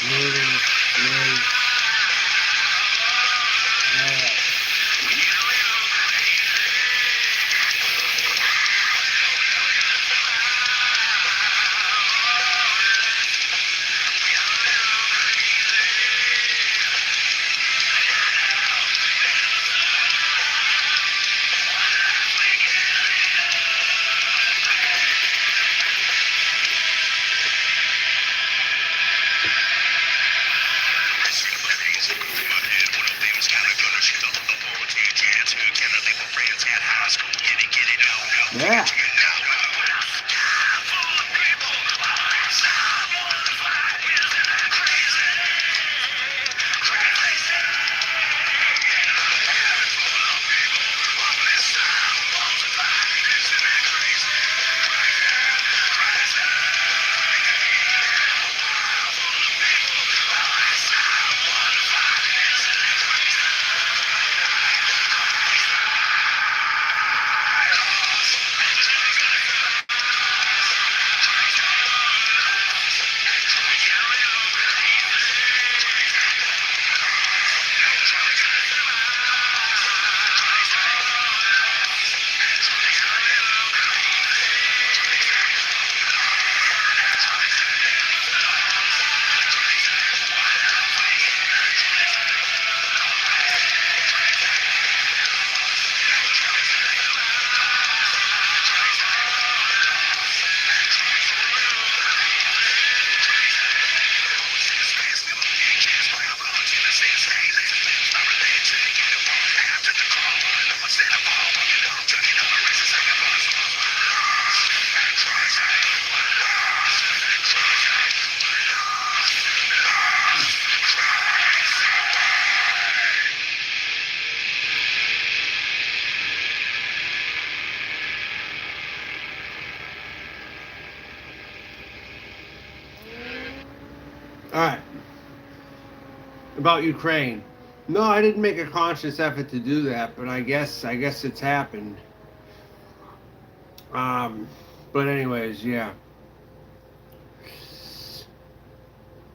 Noodles, Liz. Yeah. All right. About Ukraine. No, I didn't make a conscious effort to do that, but I guess it's happened. Um, but anyways, yeah.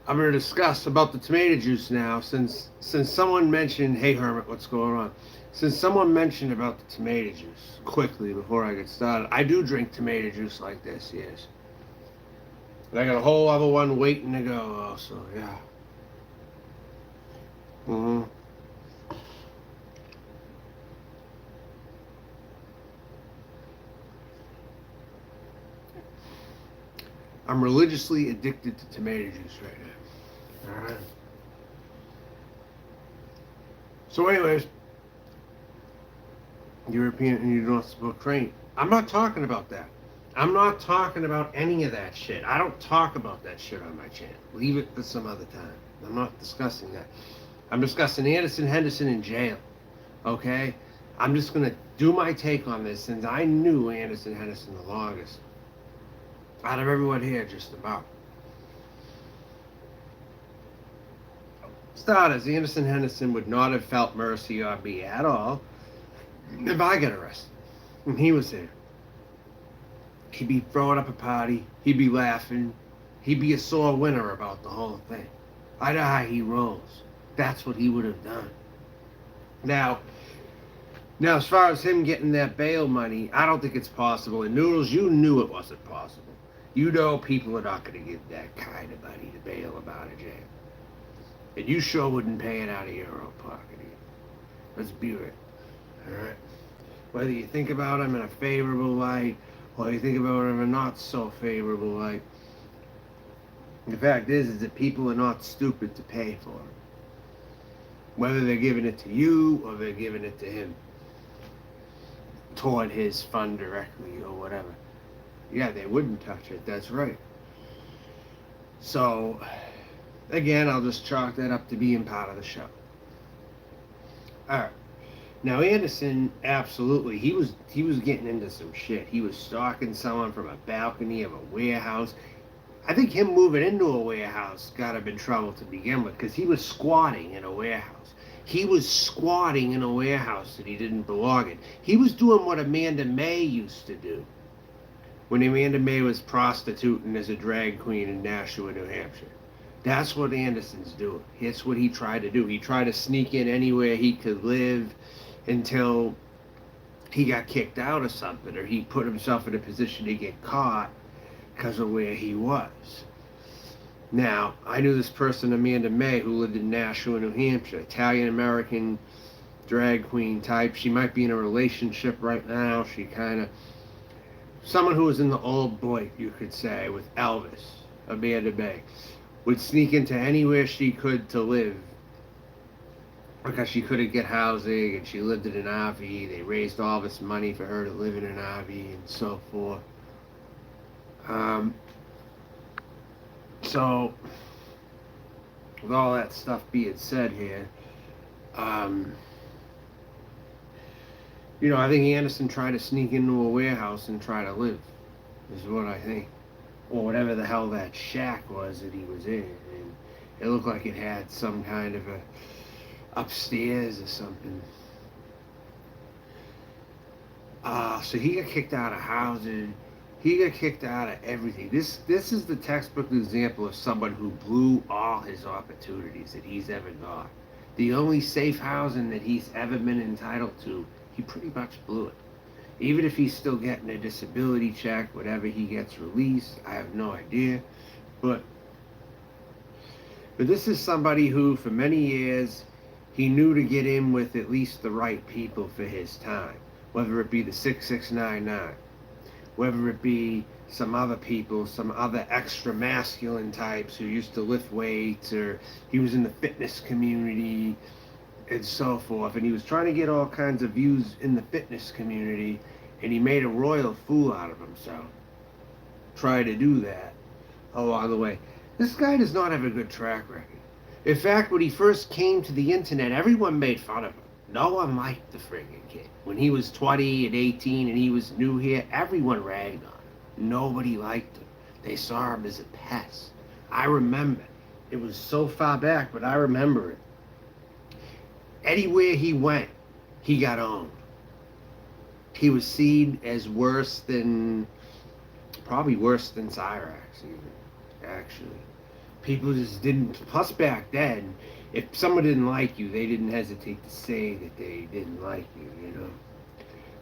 I'm gonna discuss about the tomato juice now, since someone mentioned, hey Hermit, what's going on? Since someone mentioned about the tomato juice, quickly before I get started, I do drink tomato juice like this, yes. And I got a whole other one waiting to go also, yeah. Mm-hmm. I'm religiously addicted to tomato juice right now. Alright. So anyways, European and you don't smoke train. I'm not talking about that. I'm not talking about any of that shit. I don't talk about that shit on my channel. Leave it for some other time. I'm not discussing that. I'm discussing Anderson Henderson in jail. Okay? I'm just gonna do my take on this since I knew Anderson Henderson the longest. Out of everyone here, just about. Starters, Anderson Henderson would not have felt mercy on me at all if I got arrested. And he was there. He'd be throwing up a party. He'd be laughing. He'd be a sore winner about the whole thing. I know how he rolls. That's what he would have done. Now, as far as him getting that bail money, I don't think it's possible. And Noodles, you knew it wasn't possible. You know people are not going to give that kind of money to bail him out of jail. And you sure wouldn't pay it out of your own pocket either. Let's be real. Alright? Whether you think about him in a favorable light, or you think about him in a not so favorable light, the fact is that people are not stupid to pay for it. Whether they're giving it to you or they're giving it to him toward his fund directly or whatever. Yeah, they wouldn't touch it. That's right. So, again, I'll just chalk that up to being part of the show. Alright. Now Anderson, absolutely, he was getting into some shit. He was stalking someone from a balcony of a warehouse. I think him moving into a warehouse got him in trouble to begin with, because he was squatting in a warehouse. He was squatting in a warehouse that he didn't belong in. He was doing what Amanda May used to do when Amanda May was prostituting as a drag queen in Nashua, New Hampshire. That's what Anderson's doing. It's what he tried to do. He tried to sneak in anywhere he could live until he got kicked out or something, or he put himself in a position to get caught because of where he was. Now, I knew this person, Amanda May, who lived in Nashua, New Hampshire, Italian-American drag queen type. She might be in a relationship right now. She kind of, someone who was in the old boy, you could say, with Elvis, Amanda May, would sneak into anywhere she could to live because she couldn't get housing, and she lived in an RV. They raised all this money for her to live in an RV and so forth. So, with all that stuff being said here, I think Anderson tried to sneak into a warehouse and try to live, is what I think. Or whatever the hell that shack was that he was in. And it looked like it had some kind of a upstairs or something. So he got kicked out of housing. He got kicked out of everything. This is the textbook example of someone who blew all his opportunities that he's ever got. The only safe housing that he's ever been entitled to, he pretty much blew it. Even if he's still getting a disability check, whatever he gets released, I have no idea. But this is somebody who, for many years, he knew to get in with at least the right people for his time. Whether it be the 6699, whether it be some other people, some other extra masculine types who used to lift weights, or he was in the fitness community and so forth, and he was trying to get all kinds of views in the fitness community, and he made a royal fool out of himself. Try to do that along the way. This guy does not have a good track record. In fact, when he first came to the internet, everyone made fun of him. No one liked the friggin' kid. When he was 20 and 18 and he was new here, everyone ragged on him. Nobody liked him. They saw him as a pest. I remember. It was so far back, but I remember it. Anywhere he went, he got owned. He was seen as probably worse than Cyrax even, actually. People just didn't, plus back then, if someone didn't like you, they didn't hesitate to say that they didn't like you,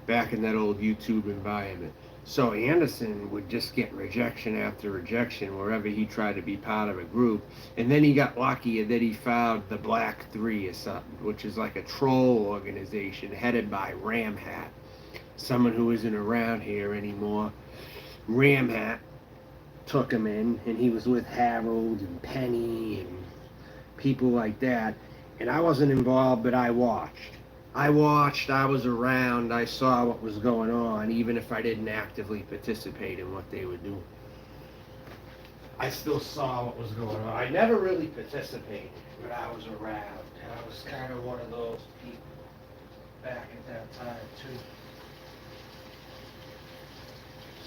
back in that old YouTube environment. So Anderson would just get rejection after rejection wherever he tried to be part of a group. And then he got lucky and then he found the Black Three or something, which is like a troll organization headed by Ram Hat, someone who isn't around here anymore. Ram Hat took him in, and he was with Harold and Penny and people like that. And I wasn't involved, but I watched. I was around, I saw what was going on, even if I didn't actively participate in what they were doing. I still saw what was going on. I never really participated, but I was around. I was kind of one of those people back at that time, too.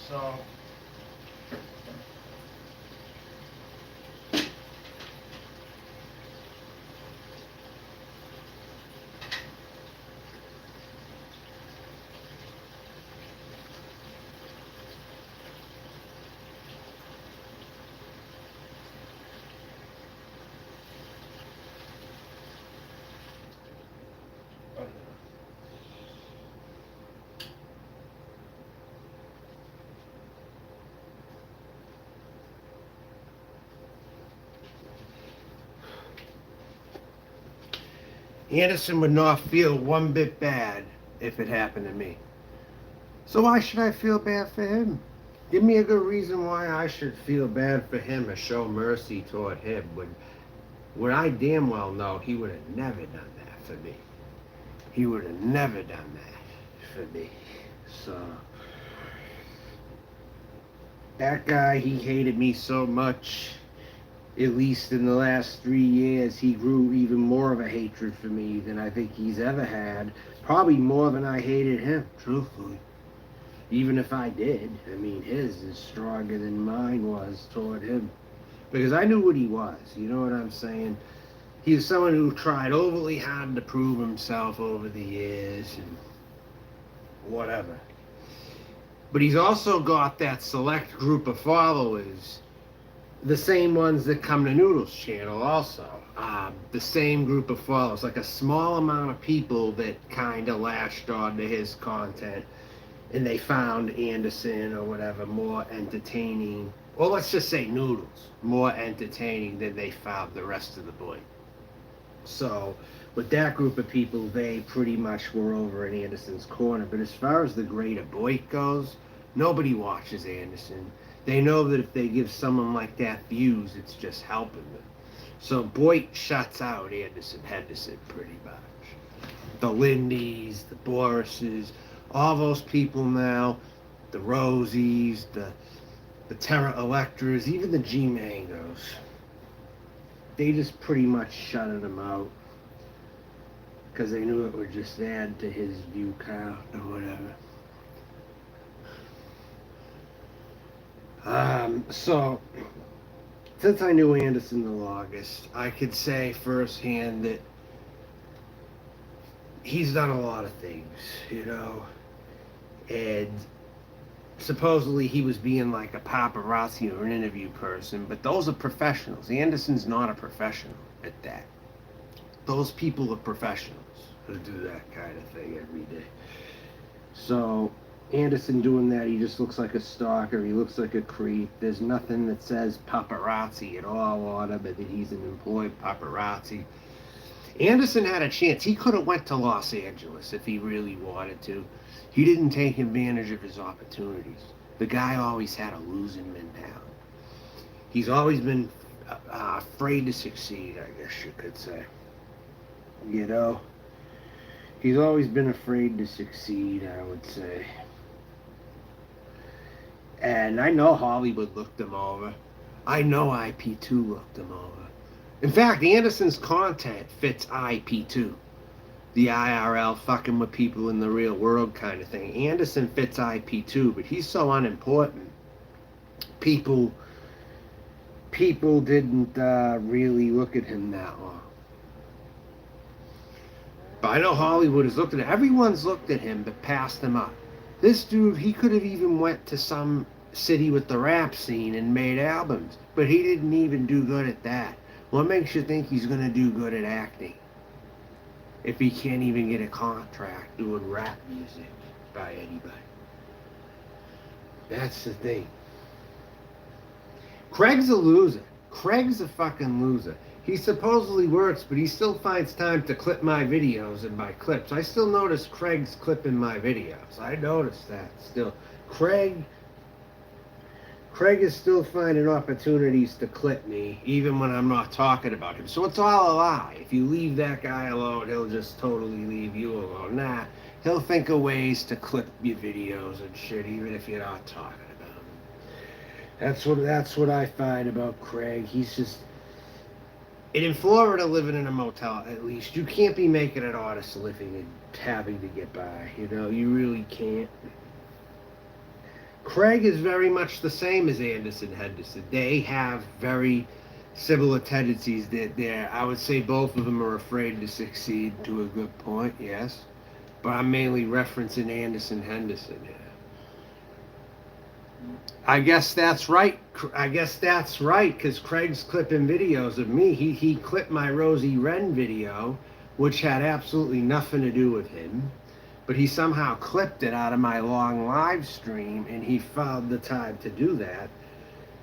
So, Henderson would not feel one bit bad if it happened to me. So why should I feel bad for him? Give me a good reason why I should feel bad for him or show mercy toward him when I damn well know he would have never done that for me. He would have never done that for me. So that guy, he hated me so much. At least in the last 3 years, he grew even more of a hatred for me than I think he's ever had. Probably more than I hated him, truthfully. Even if I did, I mean, his is stronger than mine was toward him. Because I knew what he was, you know what I'm saying? He was someone who tried overly hard to prove himself over the years and whatever. But he's also got that select group of followers The same ones that come to Noodle's channel also. The same group of followers, like a small amount of people that kind of latched on to his content, and they found Anderson or whatever more entertaining, or let's just say Noodles, more entertaining than they found the rest of the boy. So with that group of people, they pretty much were over in Anderson's corner. But as far as the greater Boyd goes, nobody watches Anderson. They know that if they give someone like that views, it's just helping them. So Boyd shuts out Anderson Henderson pretty much. The Lindys, the Borises, all those people now, the Rosies, the Terra Electras, even the G Mangos, they just pretty much shutted him out because they knew it would just add to his view count or whatever. So, since I knew Anderson the longest, I could say firsthand that he's done a lot of things, you know, and supposedly he was being like a paparazzi or an interview person, but those are professionals. Anderson's not a professional at that. Those people are professionals who do that kind of thing every day. So Anderson doing that, he just looks like a stalker. He looks like a creep. There's nothing that says paparazzi at all on him, that he's an employed paparazzi. Anderson had a chance. He could have went to Los Angeles if he really wanted to. He didn't take advantage of his opportunities. The guy always had a losing mentality. He's always been afraid to succeed, I guess you could say. You know? He's always been afraid to succeed, I would say. And I know Hollywood looked him over. I know IP2 looked him over. In fact, Anderson's content fits IP2. The IRL fucking with people in the real world kind of thing. Anderson fits IP2, but he's so unimportant. People didn't really look at him that long. But I know Hollywood has looked at him. Everyone's looked at him but passed him up. This dude, he could have even went to some city with the rap scene and made albums, but he didn't even do good at that. What makes you think he's going to do good at acting if he can't even get a contract doing rap music by anybody? That's the thing. Craig's a loser. Craig's a fucking loser. He supposedly works, but he still finds time to clip my videos and my clips. I still notice Craig's clipping my videos. I noticed that still. Craig is still finding opportunities to clip me, even when I'm not talking about him. So it's all a lie. If you leave that guy alone, he'll just totally leave you alone. Nah, he'll think of ways to clip your videos and shit, even if you're not talking about him. That's what I find about Craig. He's just... And in Florida, living in a motel, at least, you can't be making an honest living and having to get by. You know, you really can't. Craig is very much the same as Anderson Henderson. They have very similar tendencies. I would say both of them are afraid to succeed to a good point, yes. But I'm mainly referencing Anderson Henderson here. I guess that's right. Because Craig's clipping videos of me. He clipped my Rosie Wren video, which had absolutely nothing to do with him. But he somehow clipped it out of my long live stream, and he found the time to do that.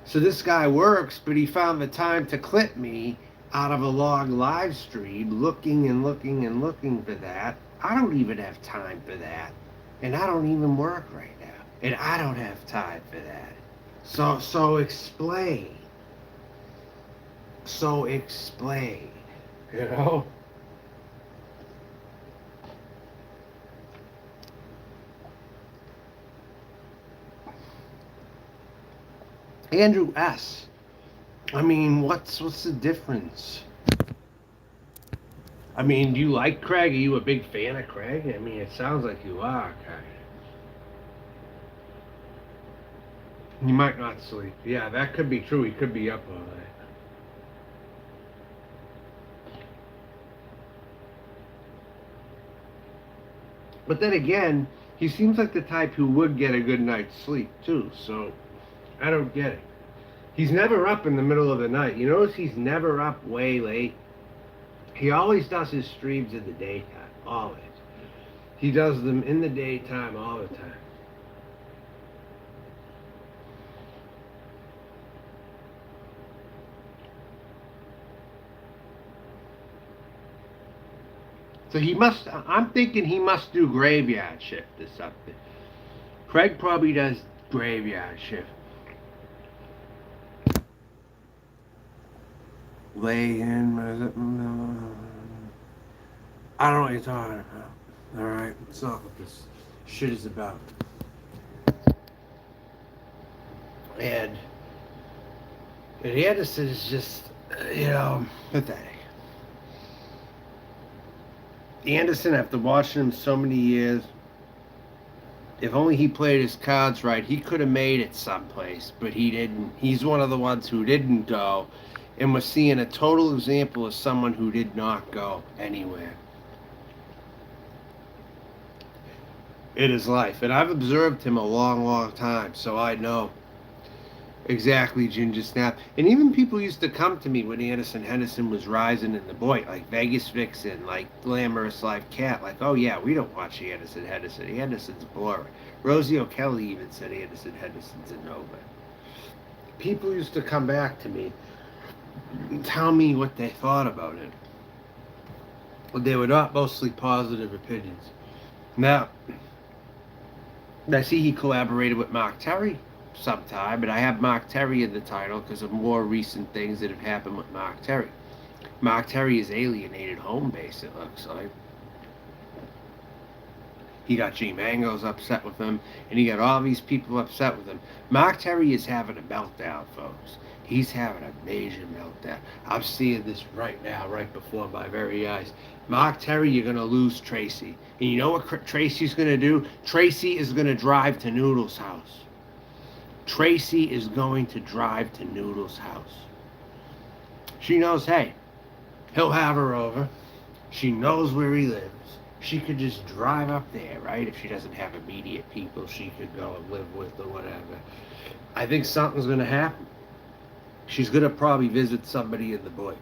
So this guy works, but he found the time to clip me out of a long live stream, looking and looking and looking for that. I don't even have time for that. And I don't even work right now. And I don't have time for that. So explain. So explain. You know? Andrew S. I mean, what's the difference? I mean, do you like Craig? Are you a big fan of Craig? I mean, it sounds like you are, kind of. You might not sleep. Yeah, that could be true. He could be up all night. But then again, he seems like the type who would get a good night's sleep, too. So, I don't get it. He's never up in the middle of the night. You notice he's never up way late. He always does his streams in the daytime. Always. He does them in the daytime all the time. So I'm thinking he must do graveyard shift or something. Craig probably does graveyard shift. Lay in. I don't know what you're talking about. Alright, it's not what this shit is about. And Henderson is just, pathetic. Anderson, after watching him so many years, if only he played his cards right, he could have made it someplace, but he didn't. He's one of the ones who didn't go, and we're seeing a total example of someone who did not go anywhere in his life. And I've observed him a long, long time, so I know exactly Ginger Snap. And even people used to come to me when Henderson was rising in the boy, like Vegas Vixen, like Glamorous Life Cat, like, oh yeah, we don't watch Henderson. Henderson's boring. Rosie O'Kelly even said Henderson's a Nova. People used to come back to me and tell me what they thought about it. But they were not mostly positive opinions. Now, I see he collaborated with Mark Terry sometime, and I have Mark Terry in the title because of more recent things that have happened with Mark Terry. Mark Terry is alienated home base, it looks like. He got G Mango's upset with him, and he got all these people upset with him. Mark Terry is having a meltdown, folks. He's having a major meltdown. I'm seeing this right now, right before my very eyes. Mark Terry, you're going to lose Tracy. And you know what Tracy's going to do? Tracy is going to drive to Noodle's house. Tracy is going to drive to Noodle's house. She knows, hey, he'll have her over. She knows where he lives. She could just drive up there, right? If she doesn't have immediate people she could go and live with or whatever. I think something's going to happen. She's going to probably visit somebody in the boy.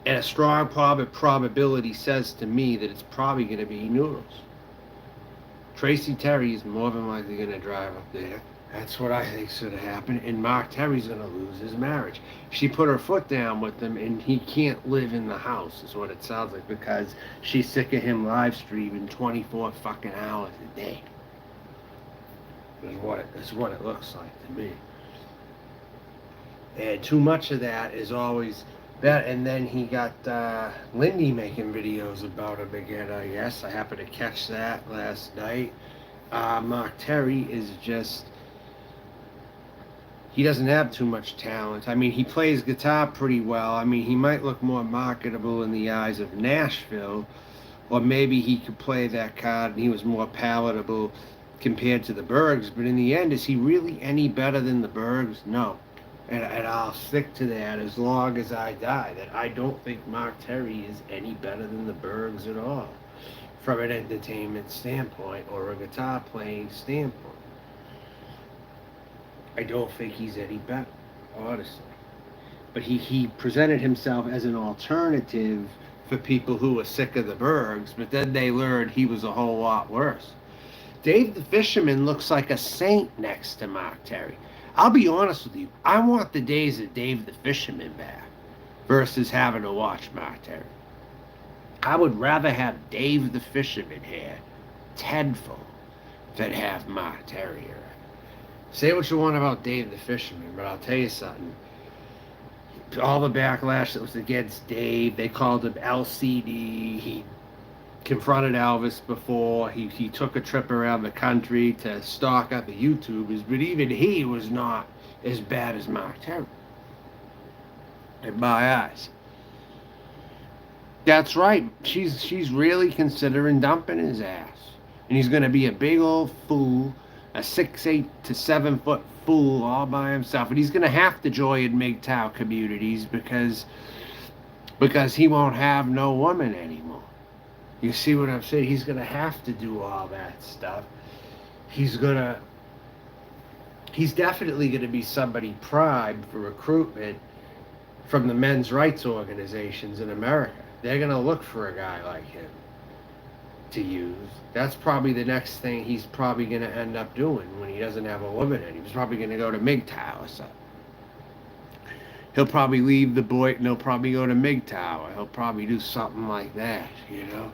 And a strong probability says to me that it's probably going to be Noodles. Tracy Terry is more than likely going to drive up there. That's what I think's going to happen. And Mark Terry's going to lose his marriage. She put her foot down with him, and he can't live in the house, is what it sounds like, because she's sick of him live streaming 24 fucking hours a day. That's what it looks like to me. And too much of that is always that. And then he got Lindy making videos about him again, I guess. I happened to catch that last night. Mark Terry is just... he doesn't have too much talent. I mean, he plays guitar pretty well. I mean, he might look more marketable in the eyes of Nashville, or maybe he could play that card and he was more palatable compared to the Bergs. But in the end, is he really any better than the Bergs? No. And I'll stick to that as long as I die, that I don't think Mark Terry is any better than the Bergs at all, from an entertainment standpoint or a guitar playing standpoint. I don't think he's any better, honestly. But he presented himself as an alternative for people who were sick of the Bergs, but then they learned he was a whole lot worse. Dave the Fisherman looks like a saint next to Mark Terry. I'll be honest with you, I want the days of Dave the Fisherman back versus having to watch Mark Terry. I would rather have Dave the Fisherman here tenfold than have Mark Terry here. Say what you want about Dave the Fisherman, but I'll tell you something. All the backlash that was against Dave, they called him LCD. He confronted Elvis before. He took a trip around the country to stalk out the YouTubers, but even he was not as bad as Mark Terry, in my eyes. That's right. She's really considering dumping his ass. And he's going to be a big old fool, a 6'8" to 7 foot fool all by himself. And he's going to have to join MGTOW communities because he won't have no woman anymore. You see what I'm saying? He's going to have to do all that stuff. He's going to he's definitely going to be somebody primed for recruitment from the men's rights organizations in America. They're going to look for a guy like him to use. That's probably the next thing he's probably going to end up doing when he doesn't have a woman in. He's probably going to go to MGTOW or something. He'll probably leave the boy and he'll probably go to MGTOW. He'll probably do something like that, you know.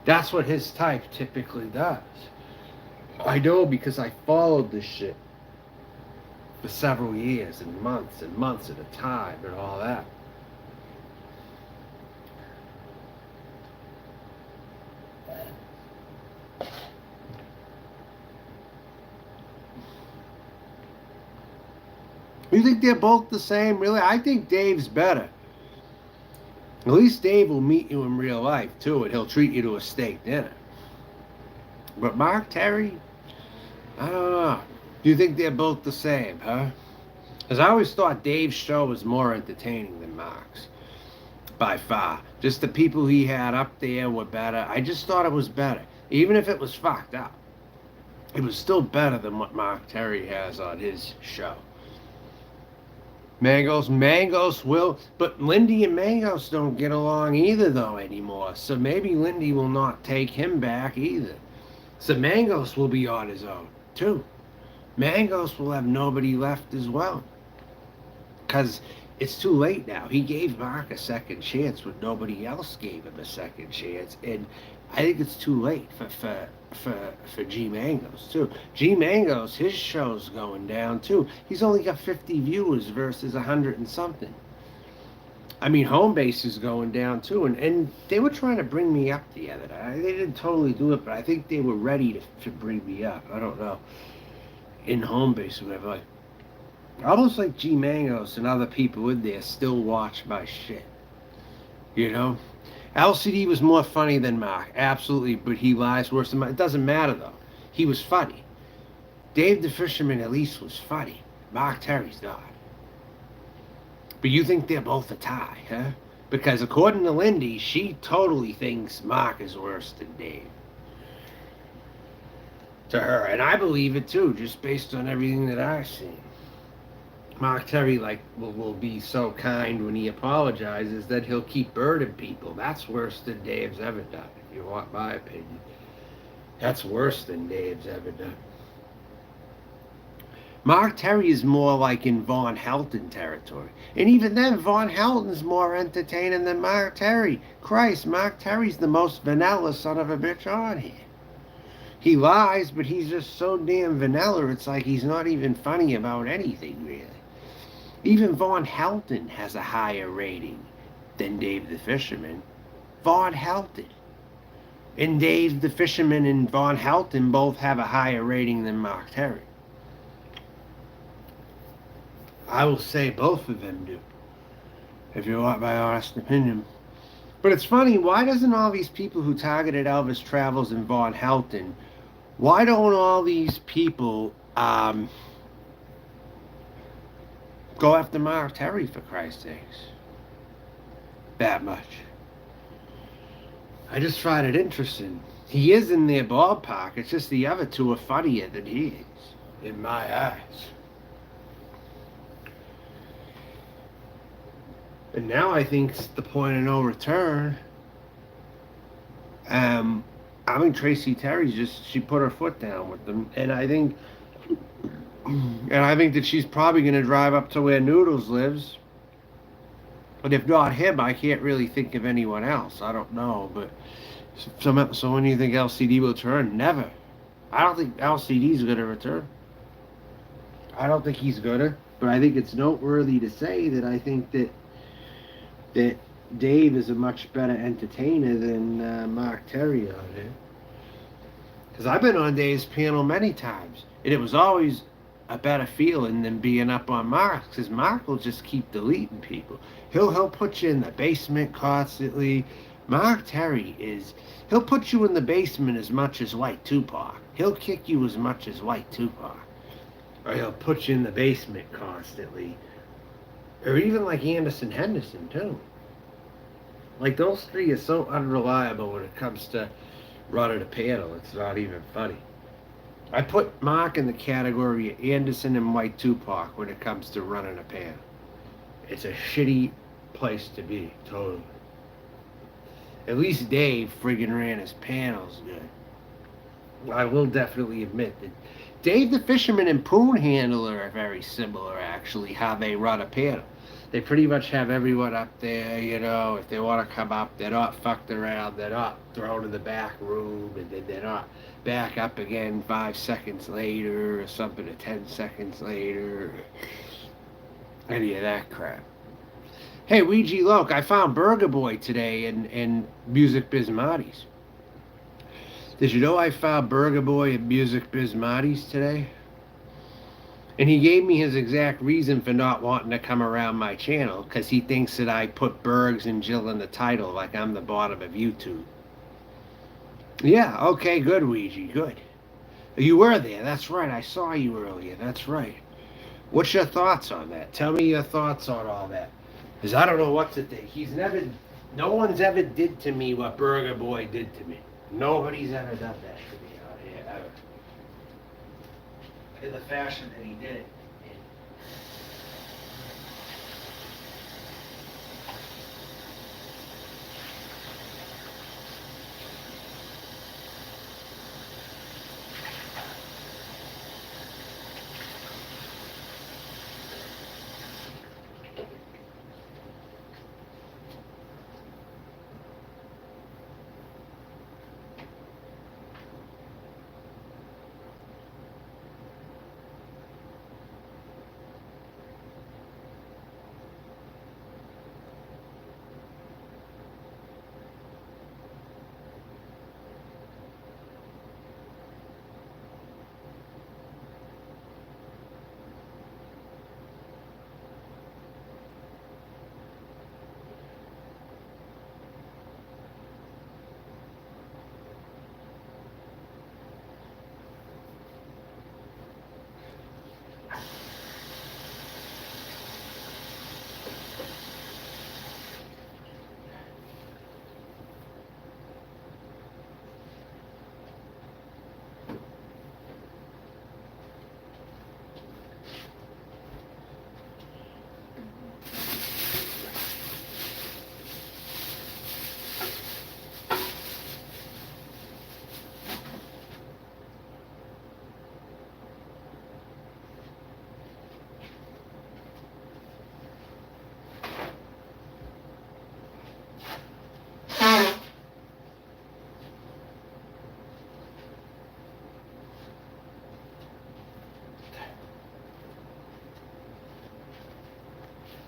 That's what his type typically does. I know because I followed this shit for several years and months at a time and all that. You think they're both the same? Really? I think Dave's better. At least Dave will meet you in real life, too, and he'll treat you to a steak dinner. But Mark Terry, I don't know. Do you think they're both the same, huh? Because I always thought Dave's show was more entertaining than Mark's. By far. Just the people he had up there were better. I just thought it was better. Even if it was fucked up. It was still better than what Mark Terry has on his show. Mangos will, but Lindy and Mangos don't get along either though anymore. So maybe Lindy will not take him back either. So Mangos will be on his own too. Mangos will have nobody left as well. Because it's too late now. He gave Mark a second chance when nobody else gave him a second chance. And I think it's too late for G Mangos too. G Mangos, his show's going down too. He's only got 50 viewers versus 100 and something. I mean, home base is going down too, and they were trying to bring me up the other day. They didn't totally do it, but I think they were ready to bring me up. I don't know. In home base or whatever. Like, almost like G Mangos and other people in there still watch my shit. You know? LCD was more funny than Mark, absolutely, but he lies worse than Mark. It doesn't matter though. He was funny. Dave the Fisherman at least was funny. Mark Terry's not. But you think they're both a tie, huh? Because according to Lindy, she totally thinks Mark is worse than Dave. To her, and I believe it too, just based on everything that I've seen. Mark Terry will be so kind when he apologizes that he'll keep burning people. That's worse than Dave's ever done, if you want my opinion. That's worse than Dave's ever done. Mark Terry is more like in Von Helton territory. And even then, Von Helton's more entertaining than Mark Terry. Christ, Mark Terry's the most vanilla son of a bitch on here. He lies, but he's just so damn vanilla, it's like he's not even funny about anything, really. Even Von Helton has a higher rating than Dave the Fisherman. Von Helton. And Dave the Fisherman and Von Helton both have a higher rating than Mark Terry. I will say both of them do, if you want my honest opinion. But it's funny, why doesn't all these people who targeted Elvis Travels and Von Helton, why don't all these people go after Mark Terry, for Christ's sakes? That much. I just find it interesting. He is in their ballpark. It's just the other two are funnier than he is, in my eyes. And now I think it's the point of no return. I mean, Tracy Terry she put her foot down with them, and I think that she's probably going to drive up to where Noodles lives. But if not him, I can't really think of anyone else. I don't know, but so when do you think LCD will return? Never. I don't think LCD's going to return. I don't think he's going to, but I think it's noteworthy to say that I think that Dave is a much better entertainer than Mark Terry on it. Because I've been on Dave's panel many times, and it was always a better feeling than being up on Mark, because Mark will just keep deleting people. He'll put you in the basement constantly. Mark Terry he'll put you in the basement as much as White Tupac. He'll kick you as much as White Tupac. Or he'll put you in the basement constantly. Or even like Henderson too. Like those three are so unreliable when it comes to running a panel. It's not even funny. I put Mark in the category of Anderson and White Tupac when it comes to running a pan. It's a shitty place to be, totally. At least Dave friggin' ran his panels good. I will definitely admit that Dave the Fisherman and Poon Handler are very similar, actually, how they run a panel. They pretty much have everyone up there, you know, if they want to come up, they're not fucked around, they're not thrown in the back room, and then they're not back up again 5 seconds later or something, or 10 seconds later, or any of that crap. Hey, Ouija Loke, I found Burger Boy today in Music Biz Marty's. Did you know I found Burger Boy at Music Biz Marty's today? And he gave me his exact reason for not wanting to come around my channel, because he thinks that I put Bergs and Jill in the title like I'm the bottom of YouTube. Yeah, okay, good, Ouija, good. You were there, that's right, I saw you earlier, that's right. What's your thoughts on that? Tell me your thoughts on all that. Because I don't know what to think. No one's ever did to me what Burger Boy did to me. Nobody's ever done that to me out here, ever. In the fashion that he did it.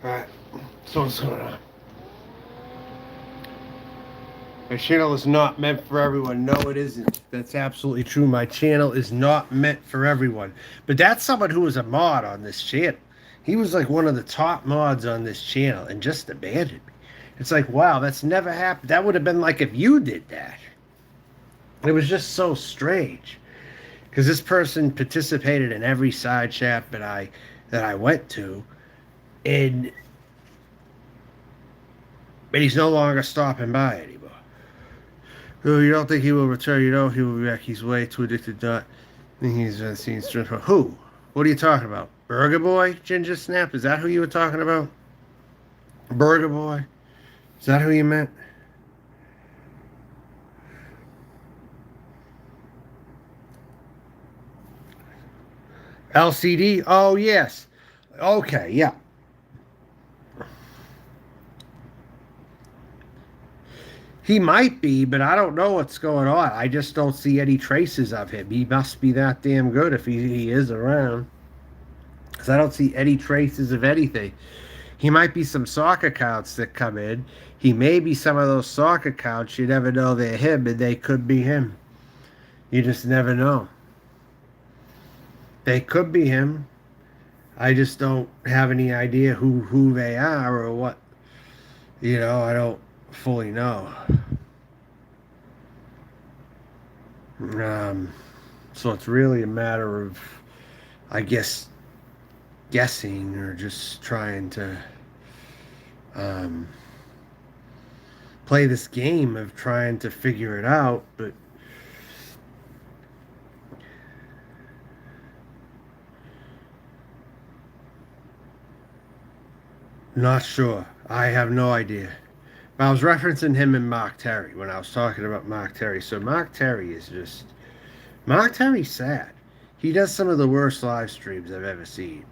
Alright, so what's going on? My channel is not meant for everyone. No, it isn't. That's absolutely true. My channel is not meant for everyone. But that's someone who was a mod on this channel. He was like one of the top mods on this channel and just abandoned me. It's like, wow, that's never happened. That would have been like if you did that. It was just so strange. Because this person participated in every side chat that I went to. And he's no longer stopping by anymore. Oh, you don't think he will return? You know he will be back. He's way too addicted to that. He's seen strength. Who? What are you talking about? Burger Boy? Ginger Snap? Is that who you were talking about? Burger Boy? Is that who you meant? LCD? Oh, yes. Okay, yeah. He might be, but I don't know what's going on. I just don't see any traces of him. He must be that damn good if he is around. Because I don't see any traces of anything. He might be some sock accounts that come in. He may be some of those sock accounts. You never know they're him, and they could be him. You just never know. They could be him. I just don't have any idea who they are or what. You know, I don't fully know. So it's really a matter of, I guess, guessing or just trying to play this game of trying to figure it out. But Not sure. I have no idea. But I was referencing him and Mark Terry when I was talking about Mark Terry. So Mark Terry is just Mark Terry's sad. He does some of the worst live streams I've ever seen.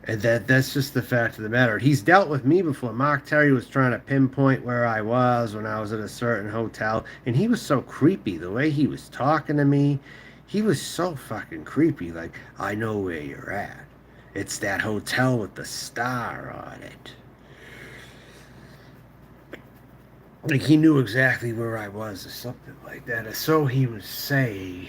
And that's just the fact of the matter. He's dealt with me before. Mark Terry was trying to pinpoint where I was when I was at a certain hotel, and he was so creepy. The way he was talking to me, he was so fucking creepy. Like, I know where you're at. It's that hotel with the star on it. Like he knew exactly where I was or something like that. Or so he would say.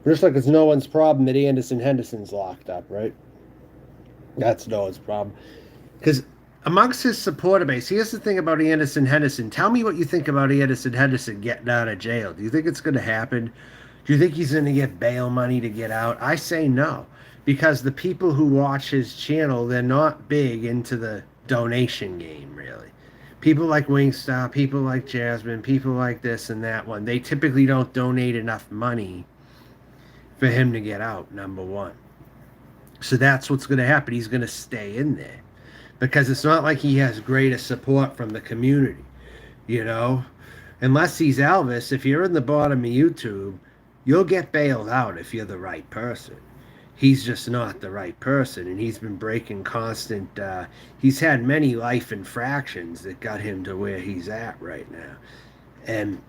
Just like it's no one's problem that Henderson's locked up, right? That's no one's problem. Because amongst his supporter base, here's the thing about Henderson. Tell me what you think about Henderson getting out of jail. Do you think it's going to happen? Do you think he's going to get bail money to get out? I say no. Because the people who watch his channel, they're not big into the donation game, really. People like Wingstop, people like Jasmine, people like this and that one, they typically don't donate enough money for him to get out, number one. So that's what's going to happen. He's going to stay in there because it's not like he has greater support from the community, you know? Unless he's Elvis, if you're in the bottom of YouTube, you'll get bailed out if you're the right person. He's just not the right person, and he's been breaking constant. He's had many life infractions that got him to where he's at right now, and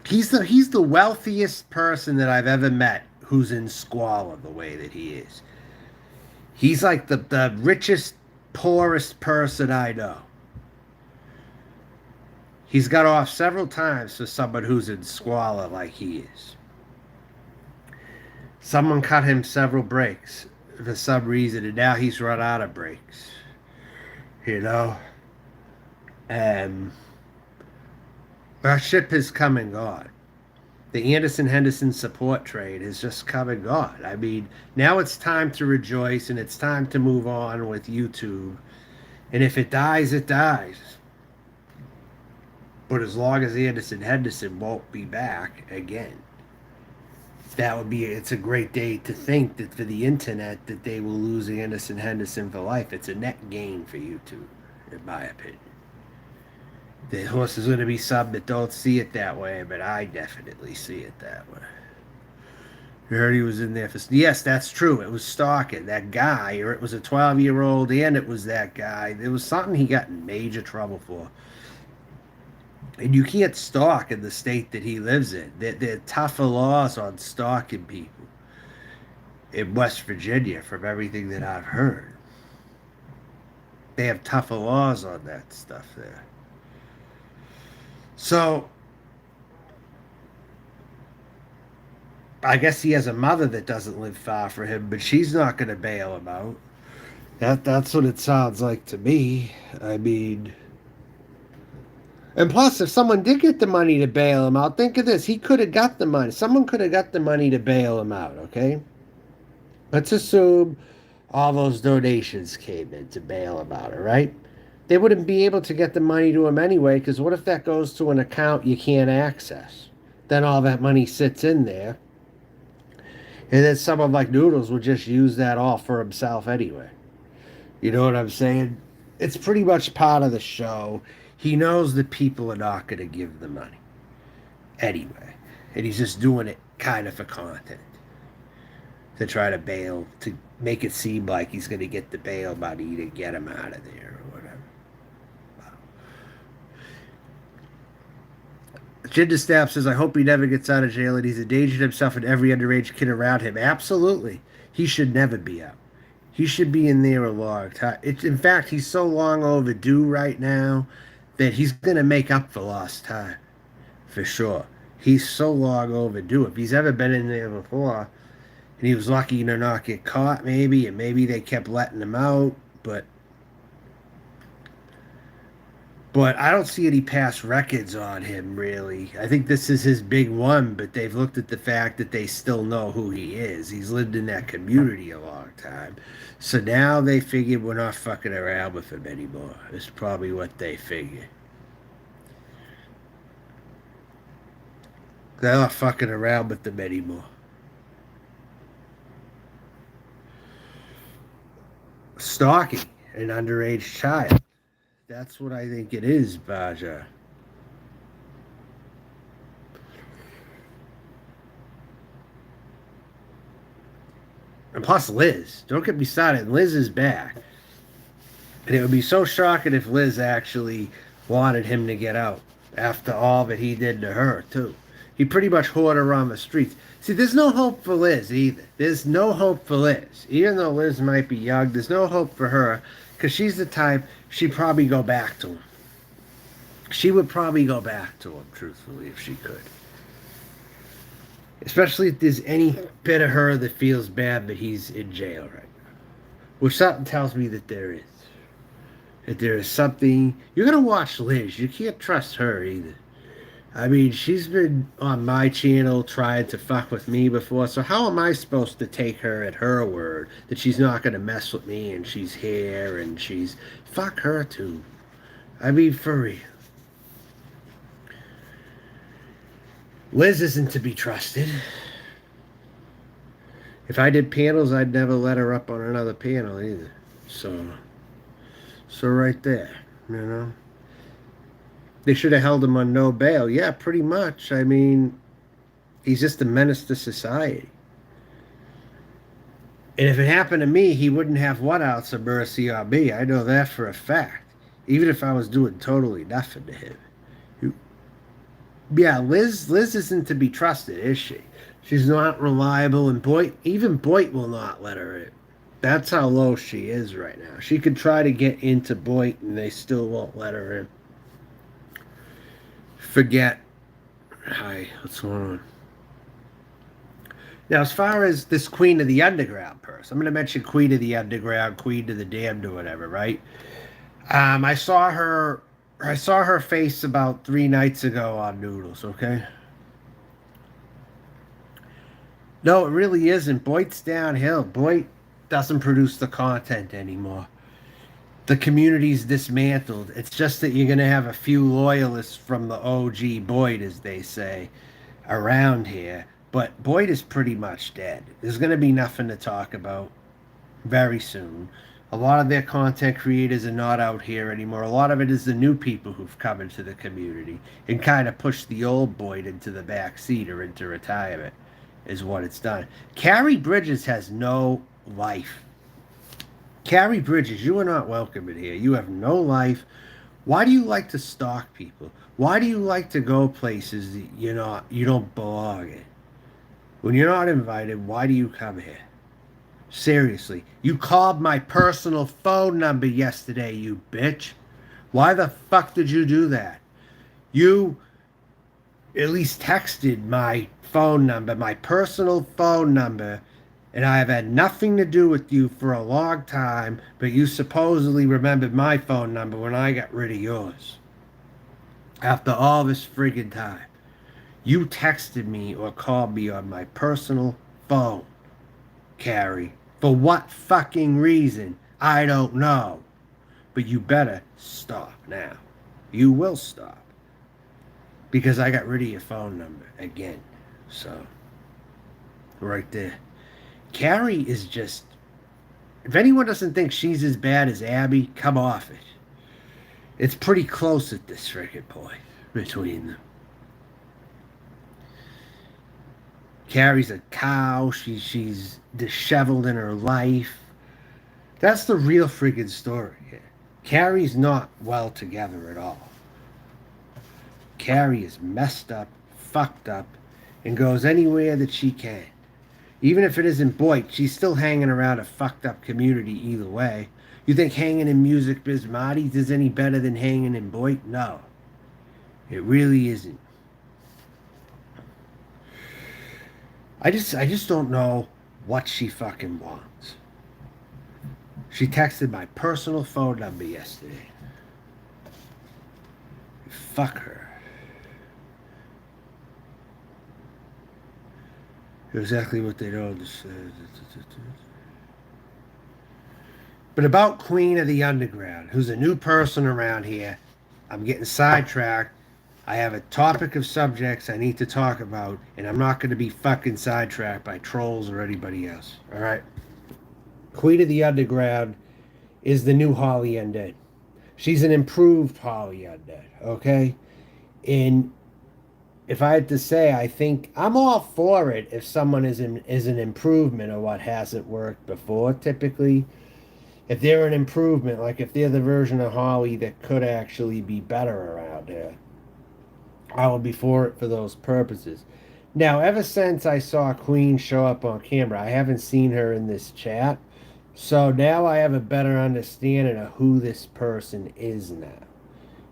he's the wealthiest person that I've ever met who's in squalor the way that he is. He's like the richest, poorest person I know. He's got off several times for someone who's in squalor like he is. Someone cut him several breaks for some reason, and now he's run out of breaks. You know? And our ship has come and gone. The Henderson support trade has just come and gone. I mean, now it's time to rejoice and it's time to move on with YouTube. And if it dies, it dies. But as long as Henderson won't be back again, it's a great day to think that for the internet that they will lose Henderson for life. It's a net gain for YouTube, in my opinion. The horse is going to be some that don't see it that way, but I definitely see it that way. You heard he was in there for. Yes, that's true. It was Stalking. That guy, or it was a 12-year-old, and it was that guy. There was something he got in major trouble for. And you can't stalk in the state that he lives in. There are tougher laws on stalking people in West Virginia, from everything that I've heard. They have tougher laws on that stuff there. So, I guess he has a mother that doesn't live far from him, but she's not going to bail him out. That's what it sounds like to me. I mean, and plus, if someone did get the money to bail him out, think of this. He could have got the money. Someone could have got the money to bail him out, okay? Let's assume all those donations came in to bail him out, all right? They wouldn't be able to get the money to him anyway, because what if that goes to an account you can't access? Then all that money sits in there. And then someone like Noodles would just use that all for himself anyway. You know what I'm saying? It's pretty much part of the show. He knows that people are not going to give the money anyway. And he's just doing it kind of for content. To try to bail, to make it seem like he's going to get the bail money to get him out of there or whatever. Jinder Stab says, I hope he never gets out of jail and he's endangered himself and every underage kid around him. Absolutely. He should never be out. He should be in there a long time. In fact, he's so long overdue right now that he's going to make up for lost time. For sure. He's so long overdue. If he's ever been in there before, and he was lucky to not get caught, maybe, and maybe they kept letting him out, but I don't see any past records on him, really. I think this is his big one, but they've looked at the fact that they still know who he is. He's lived in that community a long time. So now they figured we're not fucking around with him anymore. It's probably what they figure. They're not fucking around with them anymore. Stalking an underage child. That's what I think it is, Baja. And plus Liz. Don't get me started. Liz is back. And it would be so shocking if Liz actually wanted him to get out after all that he did to her, too. He pretty much whored her on the streets. See, there's no hope for Liz either. There's no hope for Liz. Even though Liz might be young, there's no hope for her because she's the type she'd probably go back to him. She would probably go back to him, truthfully, if she could. Especially if there's any bit of her that feels bad that he's in jail right now. Which something tells me that there is. That there is something. You're going to watch Liz. You can't trust her either. I mean, she's been on my channel trying to fuck with me before, so how am I supposed to take her at her word that she's not going to mess with me and she's here and she's... Fuck her too. I mean, for real. Liz isn't to be trusted. If I did panels, I'd never let her up on another panel either. So right there, you know. They should have held him on no bail. Yeah, pretty much. I mean, he's just a menace to society. And if it happened to me, he wouldn't have what ounce of mercy on me. I know that for a fact. Even if I was doing totally nothing to him. Yeah, Liz isn't to be trusted, is she? She's not reliable, and even Boyd will not let her in. That's how low she is right now. She could try to get into Boyd, and they still won't let her in. Forget. Hi, what's going on? Now, as far as this Queen of the Underground person, I'm going to mention Queen of the Underground, Queen of the Damned, or whatever, right? I saw her face about 3 nights ago on Noodles, okay? No, it really isn't. Boyd's downhill. Boyd doesn't produce the content anymore. The community's dismantled. It's just that you're going to have a few loyalists from the OG Boyd, as they say, around here. But Boyd is pretty much dead. There's going to be nothing to talk about very soon. A lot of their content creators are not out here anymore. A lot of it is the new people who've come into the community and kind of pushed the old Boyd into the back seat or into retirement is what it's done. Carrie Bridges has no life. Carrie Bridges, you are not welcome in here. You have no life. Why do you like to stalk people? Why do you like to go places that you don't belong in? When you're not invited, why do you come here? Seriously, you called my personal phone number yesterday, you bitch. Why the fuck did you do that? You at least texted my phone number, my personal phone number, and I have had nothing to do with you for a long time, but you supposedly remembered my phone number when I got rid of yours. After all this friggin' time. You texted me or called me on my personal phone, Carrie. For what fucking reason? I don't know. But you better stop now. You will stop. Because I got rid of your phone number again. So, right there. Carrie is just... If anyone doesn't think she's as bad as Abby, come off it. It's pretty close at this freaking point between them. Carrie's a cow. She's disheveled in her life. That's the real friggin' story here. Carrie's not well together at all. Carrie is messed up, fucked up, and goes anywhere that she can. Even if it isn't Boyd, she's still hanging around a fucked up community either way. You think hanging in Music Biz Marty's is any better than hanging in Boyd? No. It really isn't. I just don't know what she fucking wants. She texted my personal phone number yesterday. Fuck her. Exactly what they don't say. But about Queen of the Underground, who's a new person around here, I'm getting sidetracked. I have a topic of subjects I need to talk about, and I'm not going to be fucking sidetracked by trolls or anybody else. All right? Queen of the Underground is the new Holly Undead. She's an improved Holly Undead, okay? And if I had to say, I think I'm all for it if someone is an improvement of what hasn't worked before. Typically, if they're an improvement, like if they're the version of Holly that could actually be better around here, I will be for it for those purposes. Now, ever since I saw Queen show up on camera, I haven't seen her in this chat. So now I have a better understanding of who this person is now.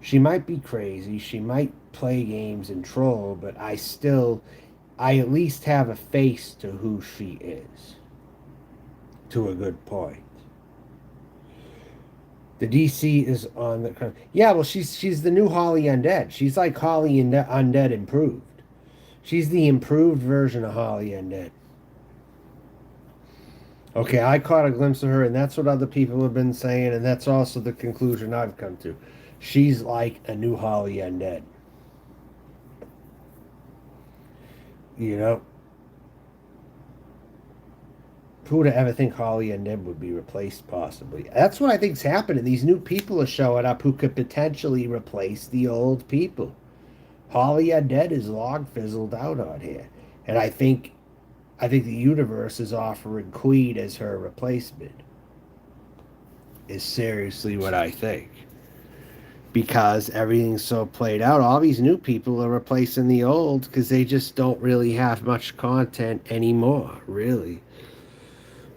She might be crazy, she might play games and troll, but I at least have a face to who she is. To a good point. The DC is on the. Yeah, well, she's the new Holly Undead. She's like Holly Undead improved. She's the improved version of Holly Undead. Okay, I caught a glimpse of her, and that's what other people have been saying, and that's also the conclusion I've come to. She's like a new Holly Undead. You know? Who would ever think Holly Undead would be replaced, possibly? That's what I think's happening. These new people are showing up who could potentially replace the old people. Holly Undead is log fizzled out on here. And I think the universe is offering Queen as her replacement. Is seriously what I think. Because everything's so played out. All these new people are replacing the old because they just don't really have much content anymore, really.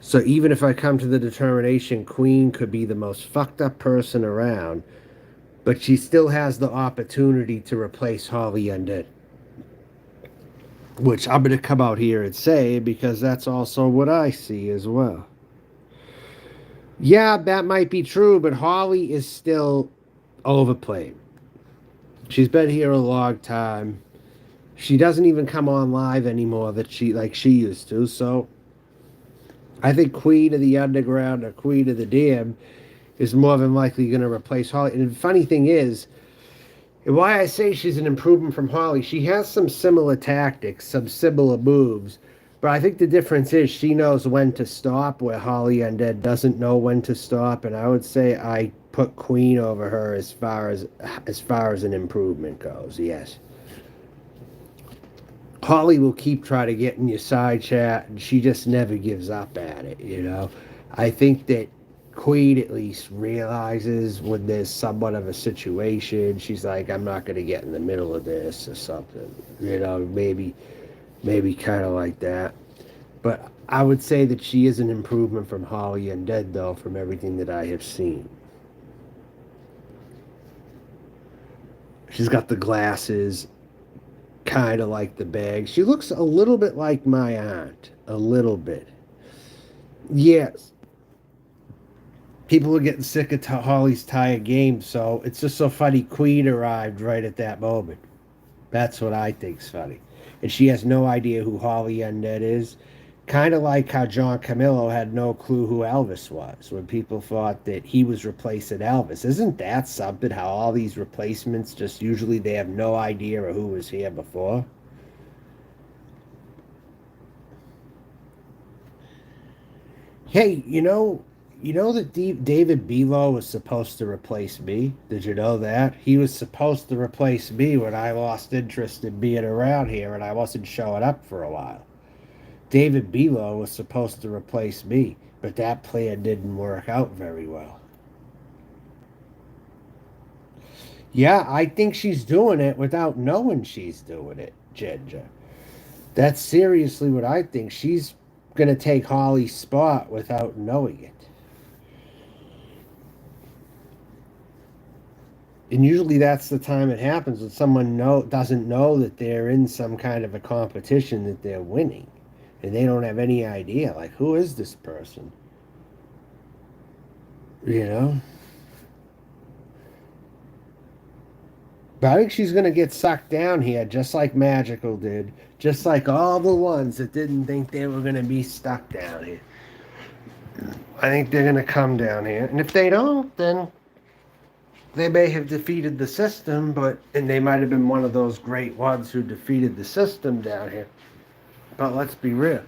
So even if I come to the determination Queen could be the most fucked up person around, but she still has the opportunity to replace Holly Undead. Which I'm going to come out here and say because that's also what I see as well. Yeah, that might be true, but Holly is still overplayed. She's been here a long time. She doesn't even come on live anymore that she used to. So I think Queen of the Underground or Queen of the Dam is more than likely going to replace Holly. And the funny thing is, and why I say she's an improvement from Holly, she has some similar tactics, some similar moves, but I think the difference is she knows when to stop, where Holly Undead doesn't know when to stop. And I would say I put Queen over her as far as an improvement goes. Yes. Holly will keep trying to get in your side chat, and she just never gives up at it, you know. I think that Queen at least realizes when there's somewhat of a situation, she's like, I'm not going to get in the middle of this or something, you know, maybe kind of like that. But I would say that she is an improvement from Holly Undead, though, from everything that I have seen. She's got the glasses, kind of like the bag. She looks a little bit like my aunt. A little bit. Yes. People are getting sick of Holly's tired game, so it's just so funny Queen arrived right at that moment. That's what I think's funny. And she has no idea who Holly Undead is. Kind of like how John Camillo had no clue who Elvis was when people thought that he was replacing Elvis. Isn't that something, how all these replacements just usually they have no idea of who was here before? Hey, you know that David Belo was supposed to replace me? Did you know that? He was supposed to replace me when I lost interest in being around here and I wasn't showing up for a while. David Belo was supposed to replace me, but that plan didn't work out very well. Yeah, I think she's doing it without knowing she's doing it, Ginger. That's seriously what I think. She's going to take Holly's spot without knowing it. And usually that's the time it happens when someone doesn't know that they're in some kind of a competition that they're winning. And they don't have any idea, like, who is this person? You know? But I think she's going to get sucked down here, just like Magical did. Just like all the ones that didn't think they were going to be stuck down here. I think they're going to come down here. And if they don't, then they may have defeated the system, and they might have been one of those great ones who defeated the system down here. But let's be real.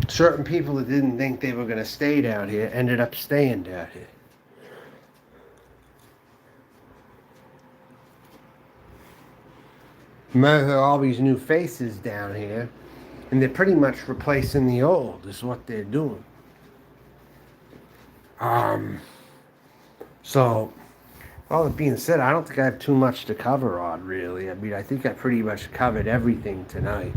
Certain people that didn't think they were going to stay down here ended up staying down here. There are all these new faces down here, and they're pretty much replacing the old, is what they're doing. So, all that being said, I don't think I have too much to cover on, really. I mean, I think I pretty much covered everything tonight.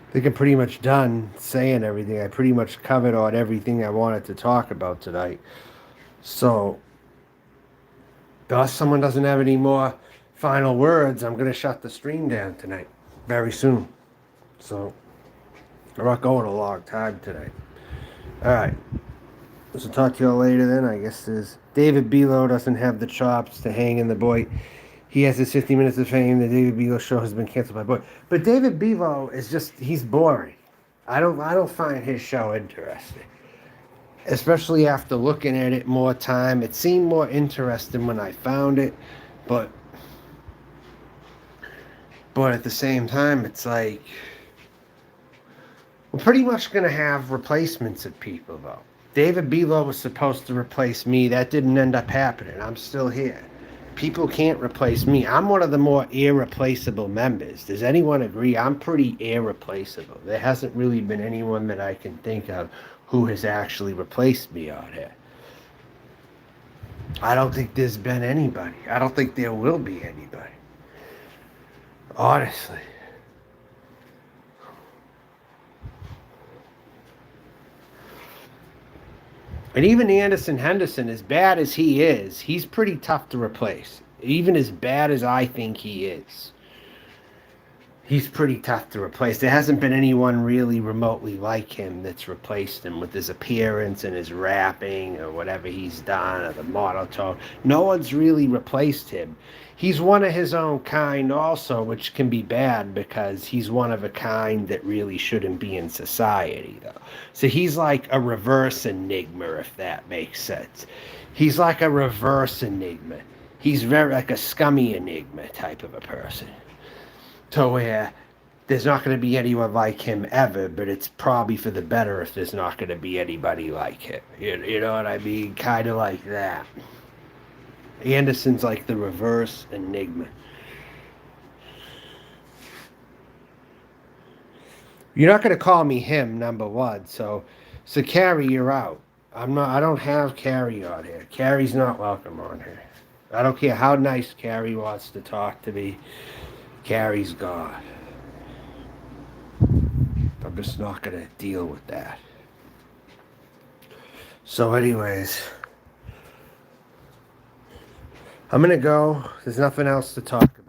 I think I'm pretty much done saying everything. I pretty much covered on everything I wanted to talk about tonight. So, unless someone doesn't have any more final words, I'm going to shut the stream down tonight, very soon. So, I'm not going a long time tonight. Alright. So, talk to y'all later then. I guess David Belo doesn't have the chops to hang in the boy. He has his 50 minutes of fame. The David Belo show has been canceled by boy. But David Belo is he's boring. I don't find his show interesting. Especially after looking at it more time. It seemed more interesting when I found it. But at the same time, it's like, we're pretty much going to have replacements of people, though. David Belo was supposed to replace me. That didn't end up happening. I'm still here. People can't replace me. I'm one of the more irreplaceable members. Does anyone agree? I'm pretty irreplaceable. There hasn't really been anyone that I can think of who has actually replaced me on here. I don't think there's been anybody. I don't think there will be anybody. Honestly. And even Henderson, as bad as he is, he's pretty tough to replace. Even as bad as I think he is, he's pretty tough to replace. There hasn't been anyone really remotely like him that's replaced him with his appearance and his rapping or whatever he's done, or the monotone. No one's really replaced him. He's one of his own kind also, which can be bad because he's one of a kind that really shouldn't be in society, though. So he's like a reverse Enigma, if that makes sense. He's like a reverse Enigma. He's very like a scummy Enigma type of a person. To where there's not going to be anyone like him ever, but it's probably for the better if there's not going to be anybody like him. You know what I mean? Kind of like that. Anderson's like the reverse Enigma. You're not going to call me him, number one. So Carrie, you're out. I don't have Carrie on here. Carrie's not welcome on here. I don't care how nice Carrie wants to talk to me. Carrie's gone. I'm just not going to deal with that. So anyways, I'm going to go. There's nothing else to talk about.